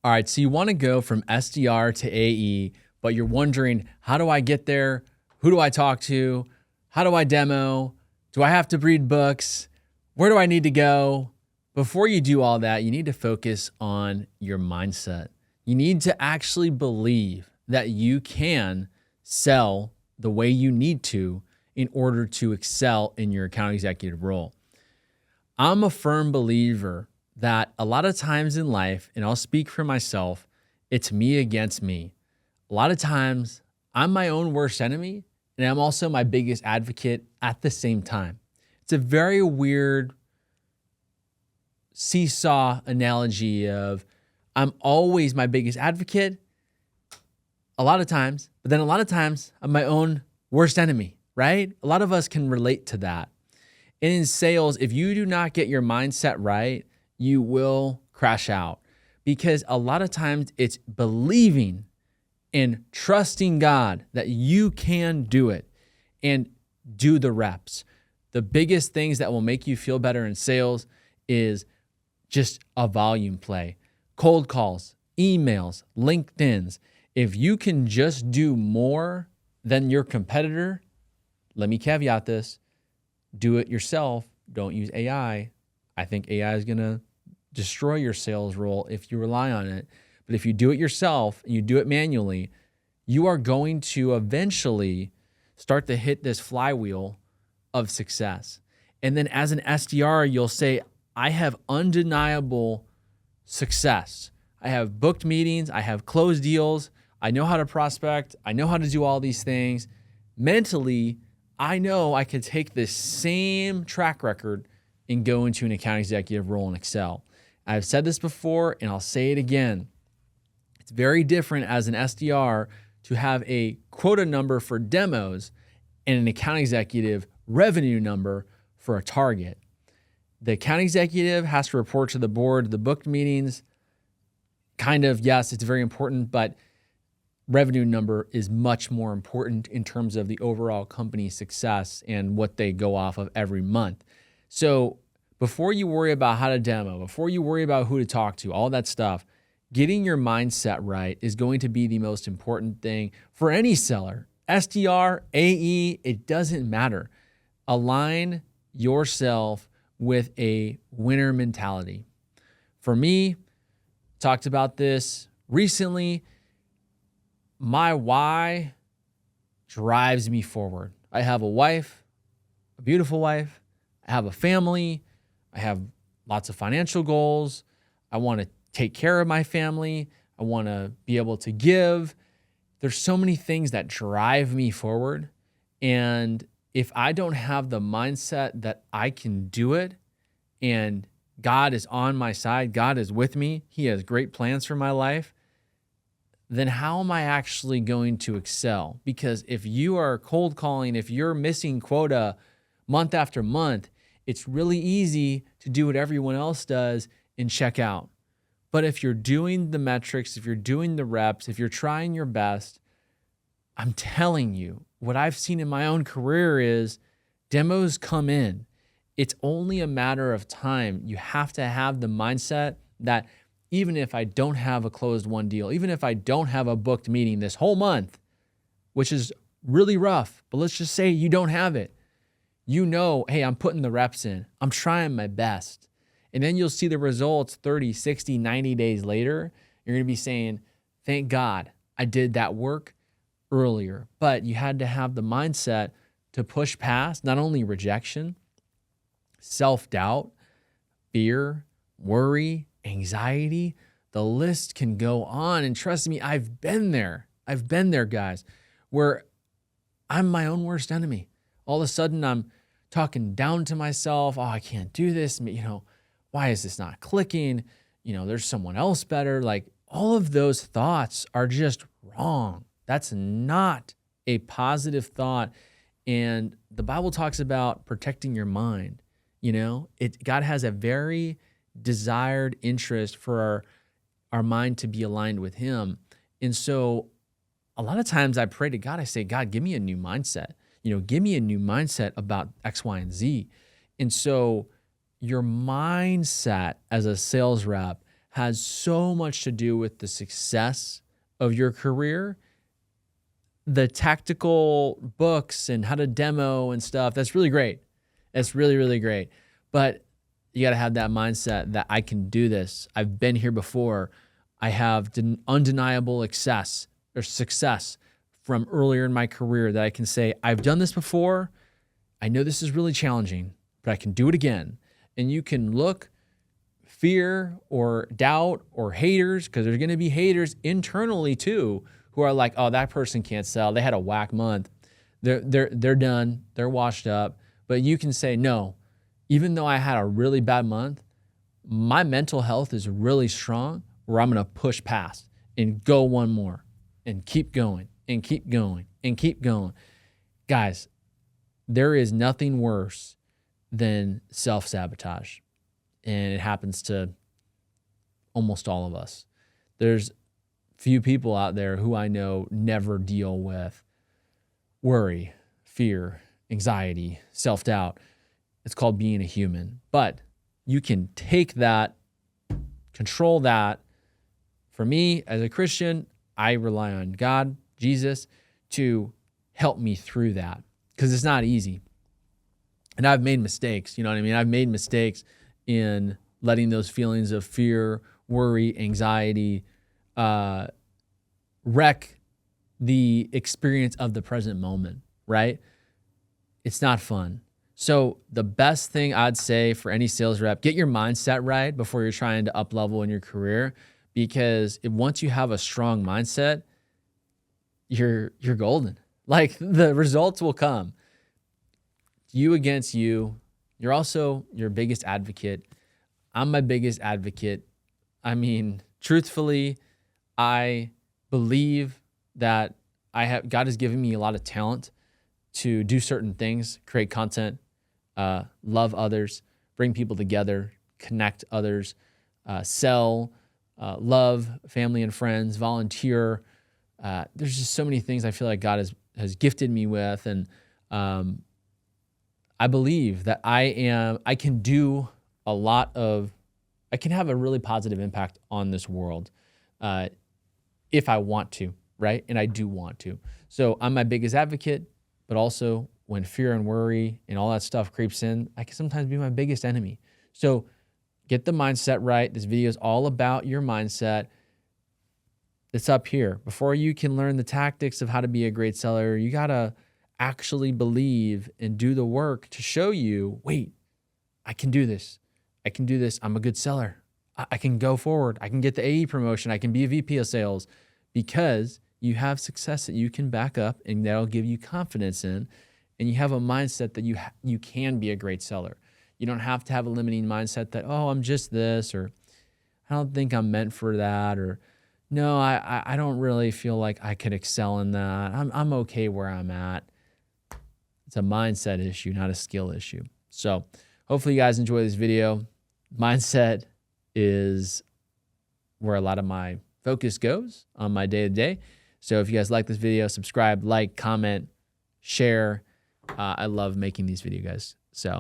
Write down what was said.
All right, so you want to go from SDR to AE, but you're wondering, how do I get there? Who do I talk to? How do I demo? Do I have to read books? Where do I need to go? Before you do all that, you need to focus on your mindset. You need to actually believe that you can sell the way you need to in order to excel in your account executive role. I'm a firm believer that a lot of times in life, and I'll speak for myself, it's me against me. A lot of times I'm my own worst enemy, and I'm also my biggest advocate at the same time. It's a very weird seesaw analogy of I'm always my biggest advocate a lot of times, but then a lot of times I'm my own worst enemy, right? A lot of us can relate to that. And in sales, if you do not get your mindset right, you will crash out, because a lot of times it's believing and trusting God that you can do it and do the reps. The biggest things that will make you feel better in sales is just a volume play, cold calls, emails, LinkedIn's. If you can just do more than your competitor, let me caveat this, do it yourself. Don't use AI. I think AI is going to destroy your sales role if you rely on it. But if you do it yourself and you do it manually, you are going to eventually start to hit this flywheel of success. And then as an SDR, you'll say, I have undeniable success. I have booked meetings. I have closed deals. I know how to prospect. I know how to do all these things. Mentally, I know I could take this same track record and go into an account executive role and excel. I've said this before, and I'll say it again. It's very different as an SDR to have a quota number for demos and an account executive revenue number for a target. The account executive has to report to the board, the booked meetings, kind of, yes, it's very important, but revenue number is much more important in terms of the overall company success and what they go off of every month. So before you worry about how to demo, before you worry about who to talk to, all that stuff, getting your mindset right is going to be the most important thing for any seller. SDR, AE, it doesn't matter. Align yourself with a winner mentality. For me, talked about this recently, my why drives me forward. I have a wife, a beautiful wife. I have a family. I have lots of financial goals. I want to take care of my family. I want to be able to give. There's so many things that drive me forward. And if I don't have the mindset that I can do it and God is on my side, God is with me, He has great plans for my life, then how am I actually going to excel? Because if you are cold calling, if you're missing quota month after month, it's really easy to do what everyone else does and check out. But if you're doing the metrics, if you're doing the reps, if you're trying your best, I'm telling you, what I've seen in my own career is demos come in. It's only a matter of time. You have to have the mindset that even if I don't have a closed one deal, even if I don't have a booked meeting this whole month, which is really rough, but let's just say you don't have it. You know, hey, I'm putting the reps in. I'm trying my best. And then you'll see the results 30, 60, 90 days later. You're going to be saying, thank God I did that work earlier. But you had to have the mindset to push past not only rejection, self-doubt, fear, worry, anxiety. The list can go on. And trust me, I've been there. I've been there, guys, where I'm my own worst enemy. All of a sudden, I'm talking down to myself. Oh, I can't do this. Why is this not clicking? There's someone else better. Like, all of those thoughts are just wrong. That's not a positive thought. And the Bible talks about protecting your mind. God has a very desired interest for our mind to be aligned with Him. And so a lot of times I pray to God, I say, God, give me a new mindset. Give me a new mindset about X, Y, and Z. And so your mindset as a sales rep has so much to do with the success of your career. The tactical books and how to demo and stuff, that's really great. It's really, really great. But you got to have that mindset that I can do this. I've been here before. I have undeniable success from earlier in my career that I can say, I've done this before. I know this is really challenging, but I can do it again. And you can look fear or doubt or haters, because there's going to be haters internally too, who are like, oh, that person can't sell. They had a whack month. They're done. They're washed up. But you can say, no, even though I had a really bad month, my mental health is really strong, where I'm going to push past and go one more and keep going and keep going and keep going. Guys, there is nothing worse than self-sabotage. And it happens to almost all of us. There's few people out there who I know never deal with worry, fear, anxiety, self-doubt. It's called being a human. But you can take that, control that. For me, as a Christian, I rely on God, Jesus, to help me through that, because it's not easy. And I've made mistakes, you know what I mean? I've made mistakes in letting those feelings of fear, worry, anxiety wreck the experience of the present moment, right? It's not fun. So the best thing I'd say for any sales rep, get your mindset right before you're trying to up level in your career, because once you have a strong mindset, you're golden. Like, the results will come. You against you. You're also your biggest advocate. I'm my biggest advocate. I mean, truthfully, I believe that God has given me a lot of talent to do certain things, create content, love others, bring people together, connect others, sell, love family and friends, volunteer. There's just so many things I feel like God has gifted me with. And I believe that I can do I can have a really positive impact on this world if I want to, right? And I do want to. So I'm my biggest advocate, but also when fear and worry and all that stuff creeps in, I can sometimes be my biggest enemy. So get the mindset right. This video is all about your mindset. It's up here. Before you can learn the tactics of how to be a great seller, you got to actually believe and do the work to show you, wait, I can do this. I can do this. I'm a good seller. I can go forward. I can get the AE promotion. I can be a VP of sales, because you have success that you can back up, and that'll give you confidence in, and you have a mindset that you can be a great seller. You don't have to have a limiting mindset that, oh, I'm just this, or I don't think I'm meant for that, or no, I don't really feel like I could excel in that. I'm okay where I'm at. It's a mindset issue, not a skill issue. So hopefully you guys enjoy this video. Mindset is where a lot of my focus goes on my day-to-day. So if you guys like this video, subscribe, like, comment, share. I love making these videos, guys. So